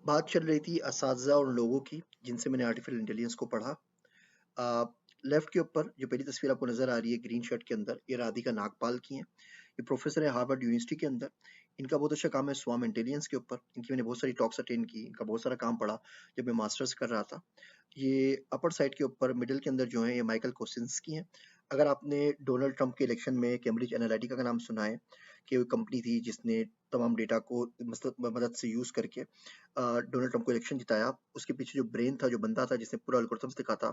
बात चल रही थी असातिज़ा और लोगों की जिनसे मैंने आर्टिफिशियल इंटेलिजेंस को पढ़ा। लेफ्ट के ऊपर जो पहली तस्वीर आपको नज़र आ रही है ग्रीन शर्ट के अंदर, ये राधिका नागपाल की हैं। ये प्रोफेसर है हार्वर्ड यूनिवर्सिटी के अंदर। इनका बहुत अच्छा काम है स्वाम इंटेलिजेंस के ऊपर। इनकी मैंने बहुत सारी टॉक्स अटेंड की, इनका बहुत सारा काम पढ़ा जब मैं मास्टर्स कर रहा था। ये अपर साइड के ऊपर मिडल के अंदर जो है ये माइकल कोसिंस्की हैं। अगर आपने डोनाल्ड ट्रंप के इलेक्शन में कैम्ब्रिज एनालिटिका का नाम सुना है कि वो कंपनी थी जिसने तमाम डेटा को मदद से यूज़ करके डोनाल्ड ट्रंप को इलेक्शन जिताया। उसके पीछे जो ब्रेन था, जो बंदा था जिसने पूरा एल्गोरिथम्स लिखा था,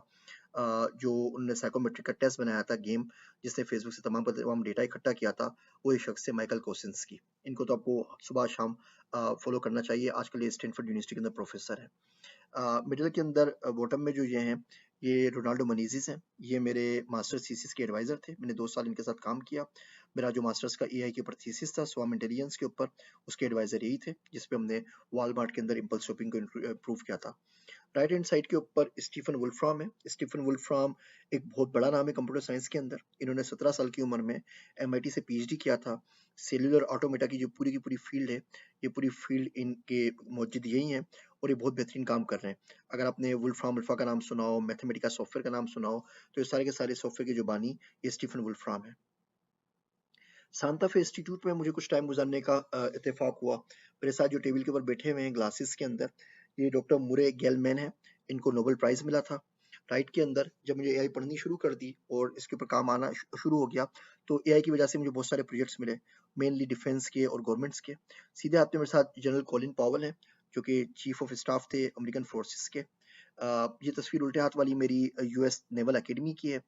जो उन्होंने साइकोमेट्रिक का टेस्ट बनाया था गेम, जिसने फेसबुक से तमाम डेटा इकट्ठा किया था, वो ये शख्स है माइकल कोसिंस्की। इनको तो आपको सुबह शाम फॉलो करना चाहिए। आजकल ये स्टैनफोर्ड यूनिवर्सिटी के अंदर प्रोफेसर है। मिडल के अंदर बॉटम में जो ये हैं, ये रोनाल्डो मनीजिस हैं। ये मेरे मास्टर्स थीसिस के एडवाइज़र थे। मैंने 2 साल इनके साथ काम किया। मेरा जो मास्टर्स का एआई के ऊपर थीसिस था, स्वाम इंटेलिजेंस के ऊपर, उसके एडवाइज़र यही थे, जिस पे हमने वॉलमार्ट के अंदर इम्पल्स शॉपिंग को इम्प्रूव किया था। राइट हैंड साइड के ऊपर स्टीफन वुल्फ्राम है। स्टीफन वुल्फ्राम एक बहुत बड़ा नाम है कंप्यूटर साइंस के अंदर। इन्होंने 17 साल की उम्र में एमआईटी से पीएचडी किया था। सेल्युलर ऑटोमेटा की जो पूरी की पूरी फील्ड है, ये पूरी फील्ड इनके मौजूद यही है और ये बहुत बेहतरीन काम कर रहे हैं। अगर आपने वुल्फ्राम अल्फा का नाम सुना हो, मैथमेटिका सॉफ्टवेयर का नाम सुना हो, तो ये सारे के सारे सॉफ्टवेयर के जो बानी ये स्टीफन वुल्फ्राम है। सांता फे इंस्टीट्यूट में मुझे कुछ टाइम गुजारने का इत्तेफाक हुआ। मेरे साथ जो टेबल के ऊपर बैठे हुए हैं ग्लासेस के अंदर, ये डॉक्टर मुरे गेलमैन है। इनको नोबेल प्राइज़ मिला था। राइट के अंदर जब मुझे एआई पढ़नी शुरू कर दी और इसके ऊपर काम आना शुरू हो गया, तो एआई की वजह से मुझे बहुत सारे प्रोजेक्ट्स मिले, मेनली डिफेंस के और गवर्नमेंट्स के। सीधे हाथ में मेरे साथ जनरल कॉलिन पावेल हैं, जो कि चीफ ऑफ स्टाफ थे अमेरिकन फोर्सेस के। ये तस्वीर उल्टे हाथ वाली मेरी यूएस नेवल एकेडमी की है,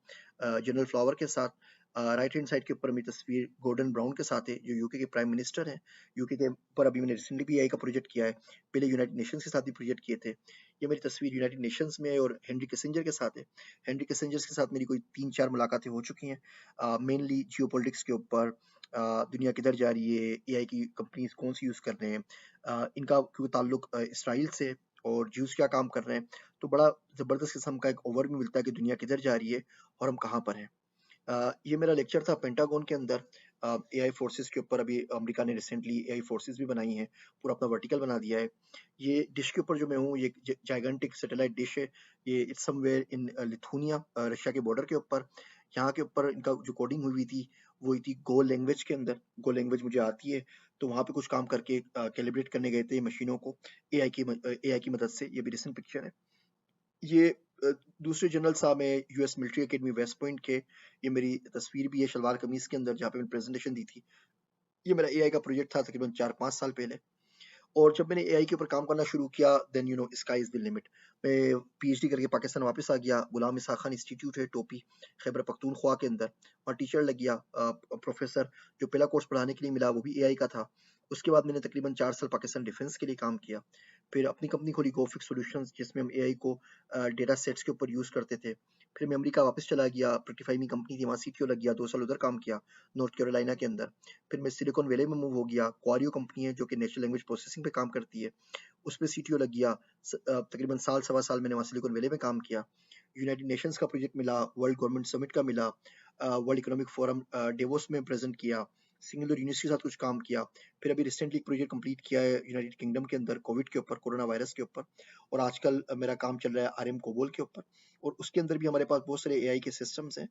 जनरल फ्लावर के साथ। राइट हैंड साइड के ऊपर मेरी तस्वीर गॉर्डन ब्राउन के साथ है, जो यूके के प्राइम मिनिस्टर हैं। यूके के ऊपर अभी मैंने रिसेंटली भी एआई का प्रोजेक्ट किया है। पहले यूनाइटेड नेशंस के साथ भी प्रोजेक्ट किए थे। ये मेरी तस्वीर यूनाइटेड नेशंस में है और हेनरी किसिंजर के साथ है। हेनरी किसिंजर के साथ मेरी कोई 3-4 मुलाकातें हो चुकी हैं, मेनली जियोपॉलिटिक्स के ऊपर। दुनिया किधर जा रही है, एआई की कंपनीज कौन सी यूज़ कर रहे हैं, इनका क्योंकि ताल्लुक इसराइल से और ज्यूस क्या काम कर रहे हैं। तो बड़ा ज़बरदस्त किस्म का एक ओवरव्यू मिलता है कि दुनिया किधर जा रही है और हम कहाँ पर हैं। ये मेरा लेक्चर था पेंटागन के अंदर एआई फोर्सेस के ऊपर। अभी अमेरिका ने रिसेंटली एआई फोर्सेस भी बनाई हैं, पूरा अपना वर्टिकल बना दिया है। ये डिश के ऊपर जो मैं हूँ, ये जाइगेंटिक सैटेलाइट डिश है। ये it's somewhere in Lithuania, Russia के बॉर्डर के ऊपर। यहाँ के ऊपर इनका जो कोडिंग हुई थी वो हुई थी गो लैंग्वेज के अंदर। गो लैंग्वेज मुझे आती है, तो वहाँ पे कुछ काम करके कैलिब्रेट करने गए थे मशीनों को एआई की मदद से। ये भी रिसेंट पिक्चर है। ये दूसरे जनरल साहब हैं US Military Academy West Point के। ये मेरी तस्वीर भी है शलवार कमीज के अंदर, जहाँ पे मैंने प्रेजेंटेशन दी थी। ये मेरा एआई का प्रोजेक्ट था तकरीबन 4-5 साल पहले। और जब मैंने एआई के ऊपर काम करना शुरू किया, then sky is the limit. मैं पीएचडी करके पाकिस्तान वापस आ गया। गुलाम इसहाक खान इंस्टीट्यूट है टोपी, खैबर पख्तूनख्वा के अंदर, वहाँ टीचर लग गया। प्रोफेसर जो पहला कोर्स पढ़ाने के लिए मिला वो भी एआई का था। उसके बाद मैंने तकरीबन 4 साल पाकिस्तान डिफेंस के लिए काम किया। फिर अपनी कंपनी खोली गोफिक सॉल्यूशंस, जिसमें हम एआई को डेटा सेट्स के ऊपर यूज़ करते थे। फिर मैं अमेरिका वापस चला गया, प्रोटिफाई कंपनी थी, वहाँ सीटीओ लग गया, 2 साल उधर काम किया, नॉर्थ कैरोलिना के अंदर। फिर मैं सिलिकॉन वैली में मूव हो गया। क्वारियो कंपनी है जो कि नेचुरल लैंग्वेज प्रोसेसिंग पे काम करती है, उसमें सीटीओ लग गया। तकरीबन साल सवा साल मैंने वहाँ सिलिकॉन वैली में काम किया। यूनाइटेड नेशंस का प्रोजेक्ट मिला, वर्ल्ड गवर्नमेंट समिट का मिला, वर्ल्ड इकोनॉमिक फोरम डेवोस में प्रेजेंट किया, सिंगुलर यूनिवर्सिटी के साथ कुछ काम किया। फिर अभी रिसेंटली एक प्रोजेक्ट कंप्लीट किया है यूनाइटेड किंगडम के अंदर कोविड के ऊपर, कोरोना वायरस के ऊपर। और आजकल मेरा काम चल रहा है आरएम कोबोल के ऊपर। और उसके अंदर भी हमारे पास बहुत सारे एआई के सिस्टम्स हैं,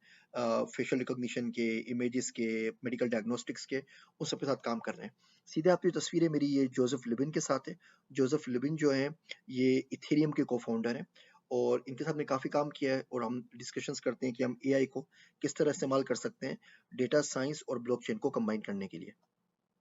फेशियल रिकॉग्निशन के, इमेजेस के, मेडिकल डायग्नोस्टिक्स के, उन सब के साथ काम कर रहे हैं। सीधे आपकी तस्वीरें मेरी ये जोसेफ लिबिन के साथ है। जोसेफ लिबिन जो है ये इथेरियम के को-फाउंडर हैं और इनके साथ मैंने काफ़ी काम किया है और हम डिस्कशंस करते हैं कि हम एआई को किस तरह इस्तेमाल कर सकते हैं डेटा साइंस और ब्लॉकचेन को कंबाइन करने के लिए।